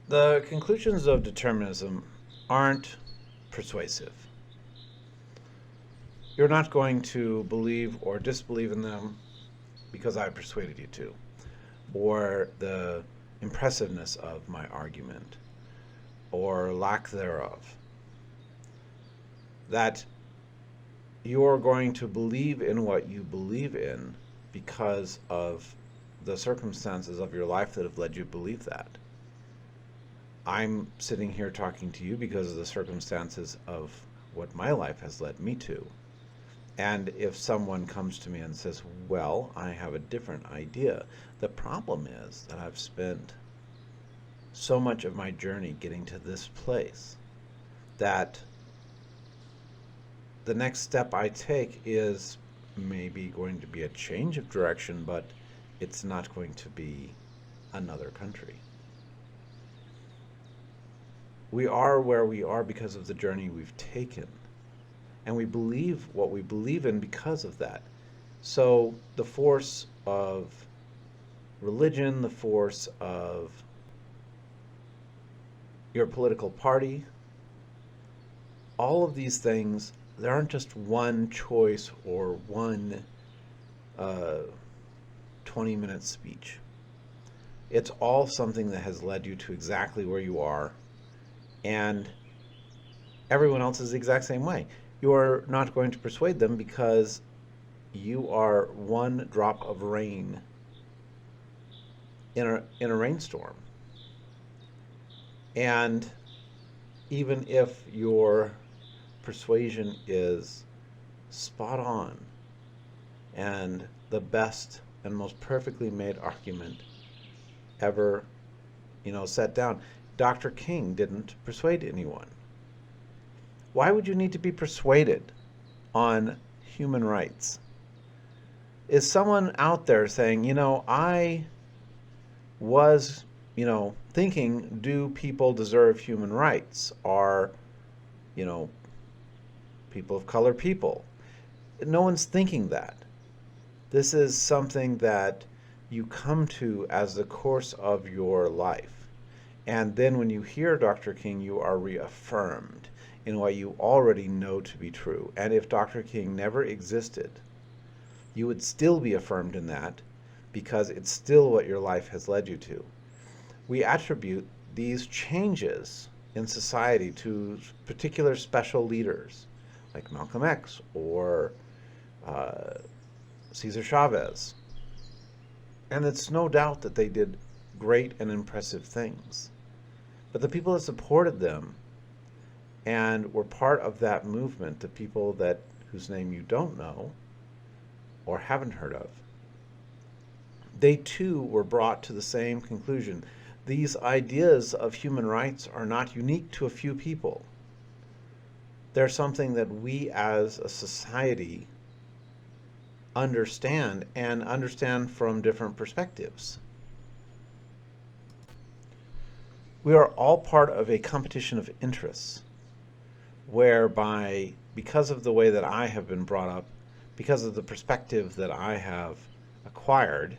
The conclusions of determinism aren't persuasive. You're not going to believe or disbelieve in them because I persuaded you to, or the impressiveness of my argument, or lack thereof. That you're going to believe in what you believe in because of the circumstances of your life that have led you to believe that. I'm sitting here talking to you because of the circumstances of what my life has led me to. And if someone comes to me and says, well, I have a different idea, the problem is that I've spent so much of my journey getting to this place that the next step I take is maybe going to be a change of direction, but it's not going to be another country. We are where we are because of the journey we've taken. And we believe what we believe in because of that. So the force of religion, the force of your political party, all of these things, there aren't just one choice or one uh, 20-minute speech. It's all something that has led you to exactly where you are, and everyone else is the exact same way. You're not going to persuade them because you are one drop of rain in a rainstorm. And even if your persuasion is spot on and the best and most perfectly made argument ever, set down, Dr. King didn't persuade anyone. Why would you need to be persuaded on human rights? Is someone out there saying, I was, thinking, do people deserve human rights? Are, you know, people of color people? No one's thinking that. This is something that you come to as the course of your life. And then when you hear Dr. King, you are reaffirmed in what you already know to be true. And if Dr. King never existed, you would still be affirmed in that because it's still what your life has led you to. We attribute these changes in society to particular special leaders like Malcolm X or uh, Cesar Chavez. And it's no doubt that they did great and impressive things. But the people that supported them and were part of that movement, the people that whose name you don't know or haven't heard of, they too were brought to the same conclusion. These ideas of human rights are not unique to a few people. They're something that we as a society understand and understand from different perspectives. We are all part of a competition of interests whereby, because of the way that I have been brought up, because of the perspective that I have acquired,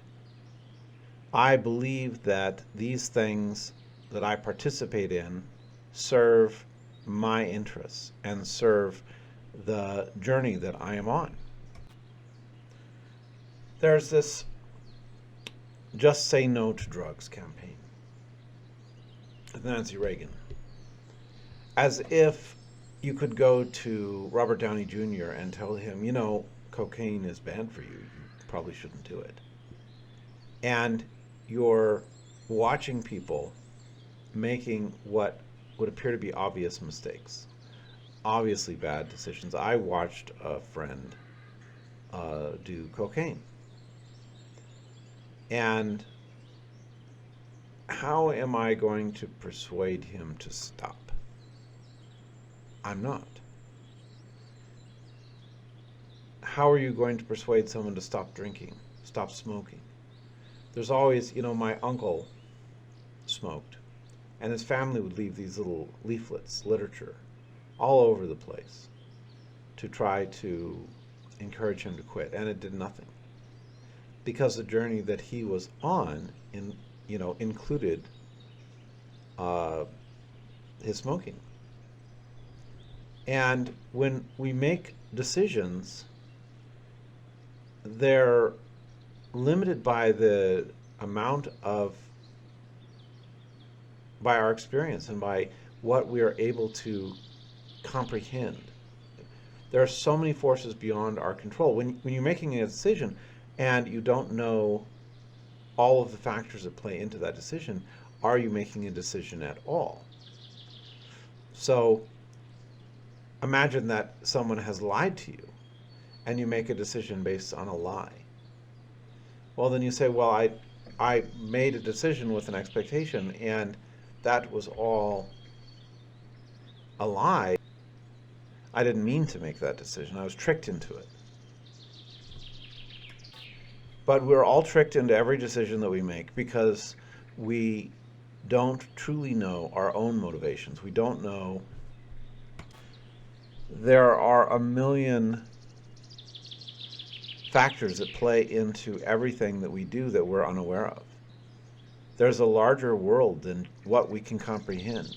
I believe that these things that I participate in serve my interests and serve the journey that I am on. There's this Just Say No to Drugs campaign with Nancy Reagan. As if you could go to Robert Downey Jr. and tell him, cocaine is bad for you. You probably shouldn't do it. And you're watching people making what would appear to be obvious mistakes, obviously bad decisions. I watched a friend do cocaine. And how am I going to persuade him to stop? I'm not. How are you going to persuade someone to stop drinking, stop smoking? There's always, my uncle smoked, and his family would leave these little leaflets, literature, all over the place to try to encourage him to quit, and it did nothing. Because the journey that he was on included uh, his smoking. And when we make decisions, they're limited by the amount of, by our experience and by what we are able to comprehend. There are so many forces beyond our control. When you're making a decision and you don't know all of the factors that play into that decision, are you making a decision at all? So imagine that someone has lied to you and you make a decision based on a lie. Well, then you say, well, I made a decision with an expectation, and that was all a lie. I didn't mean to make that decision. I was tricked into it. But we're all tricked into every decision that we make because we don't truly know our own motivations. We don't know. There are a million factors that play into everything that we do that we're unaware of. There's a larger world than what we can comprehend.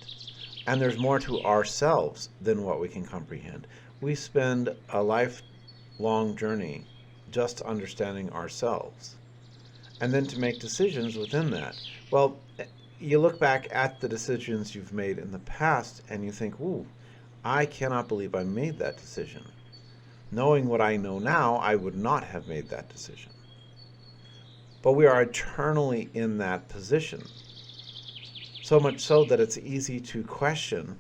And there's more to ourselves than what we can comprehend. We spend a lifelong journey just understanding ourselves. And then to make decisions within that. Well, you look back at the decisions you've made in the past and you think, ooh, I cannot believe I made that decision. Knowing what I know now, I would not have made that decision. But we are eternally in that position. So much so that it's easy to question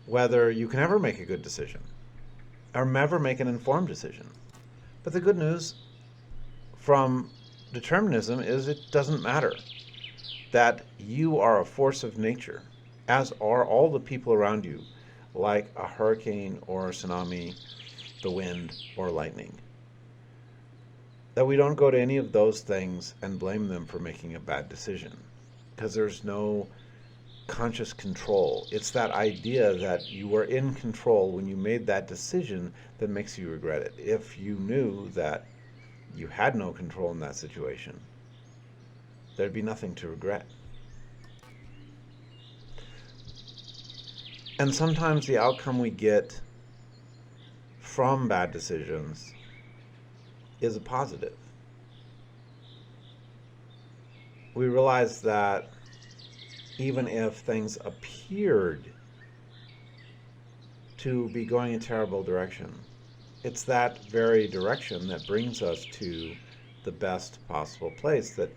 whether you can ever make a good decision or ever make an informed decision. But the good news from determinism is it doesn't matter, that you are a force of nature, as are all the people around you, like a hurricane or a tsunami, the wind or lightning. That we don't go to any of those things and blame them for making a bad decision, because there's no conscious control. It's that idea that you were in control when you made that decision that makes you regret it. If you knew that you had no control in that situation, there'd be nothing to regret. And sometimes the outcome we get from bad decisions is a positive. We realize that even if things appeared to be going in a terrible direction, it's that very direction that brings us to the best possible place, that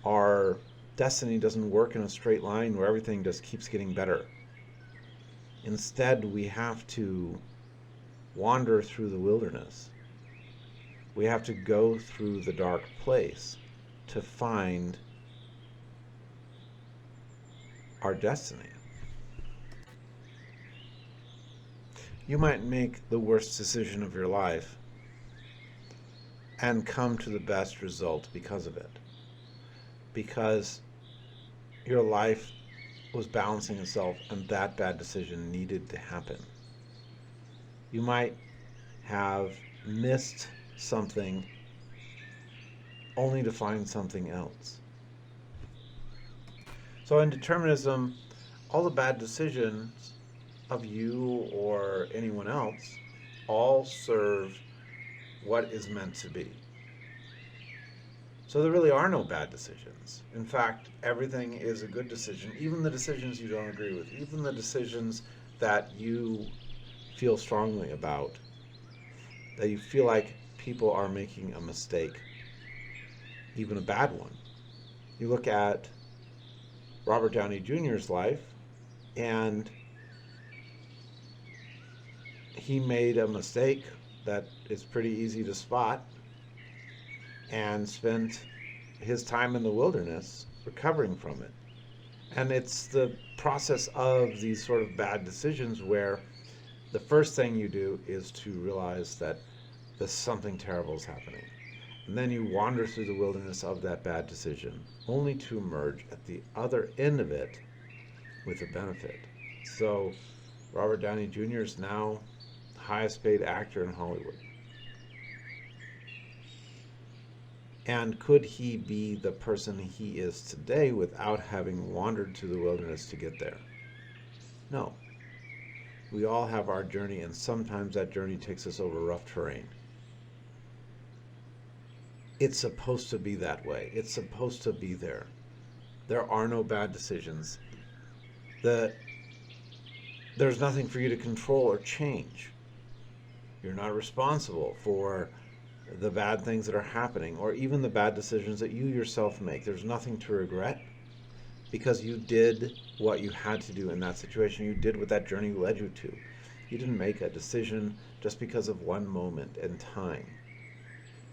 our destiny doesn't work in a straight line where everything just keeps getting better. Instead, we have to wander through the wilderness. We have to go through the dark place to find our destiny. You might make the worst decision of your life and come to the best result because of it. Because your life was balancing itself and that bad decision needed to happen. You might have missed something only to find something else. So in determinism, all the bad decisions of you or anyone else all serve what is meant to be. So there really are no bad decisions. In fact, everything is a good decision, even the decisions you don't agree with, even the decisions that you feel strongly about, that you feel like people are making a mistake, even a bad one. You look at Robert Downey Jr.'s life, and he made a mistake that is pretty easy to spot and spent his time in the wilderness recovering from it. And it's the process of these sort of bad decisions where the first thing you do is to realize that something terrible is happening. And then you wander through the wilderness of that bad decision, only to emerge at the other end of it with a benefit. So Robert Downey Jr. is now the highest paid actor in Hollywood. And could he be the person he is today without having wandered to the wilderness to get there? No. We all have our journey, and sometimes that journey takes us over rough terrain. It's supposed to be that way. It's supposed to be there. There are no bad decisions. There's nothing for you to control or change. You're not responsible for the bad things that are happening or even the bad decisions that you yourself make. There's nothing to regret because you did what you had to do in that situation. You did what that journey led you to. You didn't make a decision just because of one moment in time.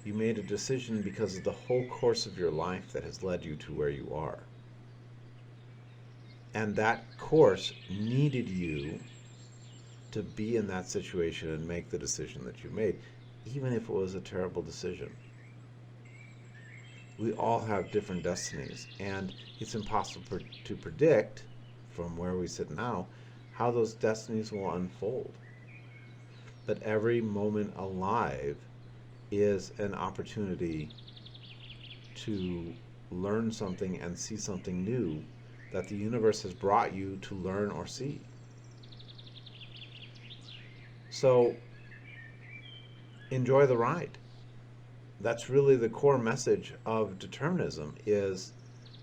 You made a decision because of the whole course of your life that has led you to where you are. And that course needed you to be in that situation and make the decision that you made, even if it was a terrible decision. We all have different destinies, and it's impossible to predict from where we sit now how those destinies will unfold. But every moment alive is an opportunity to learn something and see something new that the universe has brought you to learn or see. So enjoy the ride. That's really the core message of determinism is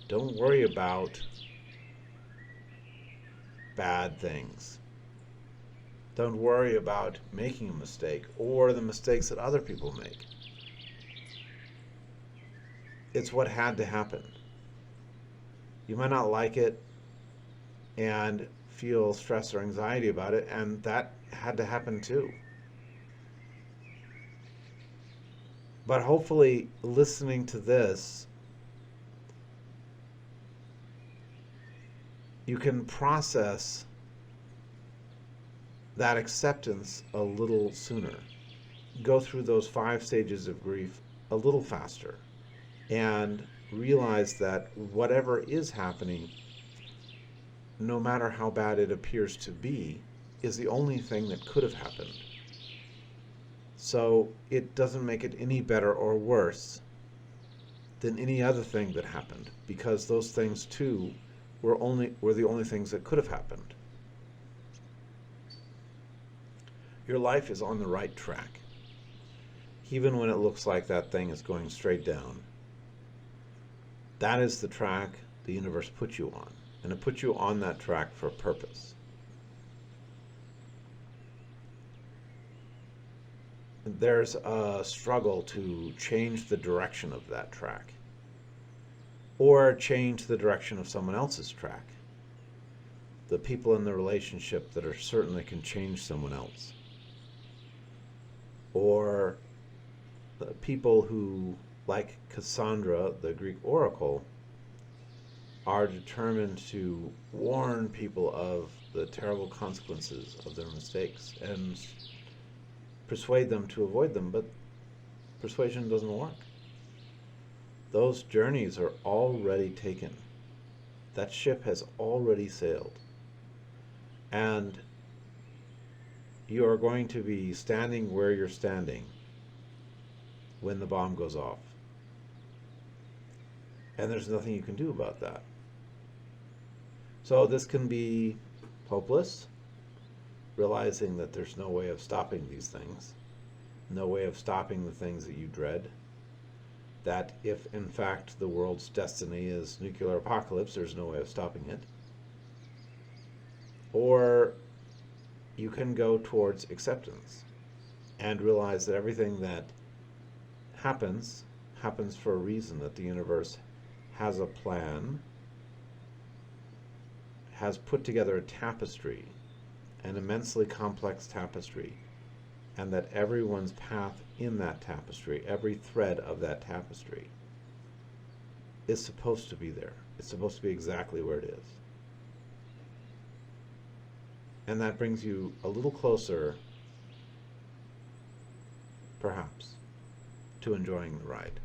don't worry about bad things. Don't worry about making a mistake or the mistakes that other people make. It's what had to happen. You might not like it and feel stress or anxiety about it, and that had to happen too. But hopefully, listening to this, you can process that acceptance a little sooner. Go through those 5 stages of grief a little faster and realize that whatever is happening, no matter how bad it appears to be, is the only thing that could have happened. So it doesn't make it any better or worse than any other thing that happened, because those things too were the only things that could have happened. Your life is on the right track, even when it looks like that thing is going straight down. That is the track the universe put you on, and it put you on that track for a purpose. There's a struggle to change the direction of that track, or change the direction of someone else's track. The people in the relationship that are certain they can change someone else, or the people who, like Cassandra, the Greek oracle, are determined to warn people of the terrible consequences of their mistakes and persuade them to avoid them, but persuasion doesn't work. Those journeys are already taken. That ship has already sailed. And you are going to be standing where you're standing when the bomb goes off. And there's nothing you can do about that. So this can be hopeless, realizing that there's no way of stopping these things, no way of stopping the things that you dread, that if in fact the world's destiny is nuclear apocalypse, there's no way of stopping it. Or you can go towards acceptance and realize that everything that happens for a reason, that the universe has a plan, has put together a tapestry, an immensely complex tapestry, and that everyone's path in that tapestry, every thread of that tapestry, is supposed to be there. It's supposed to be exactly where it is. And that brings you a little closer, perhaps, to enjoying the ride.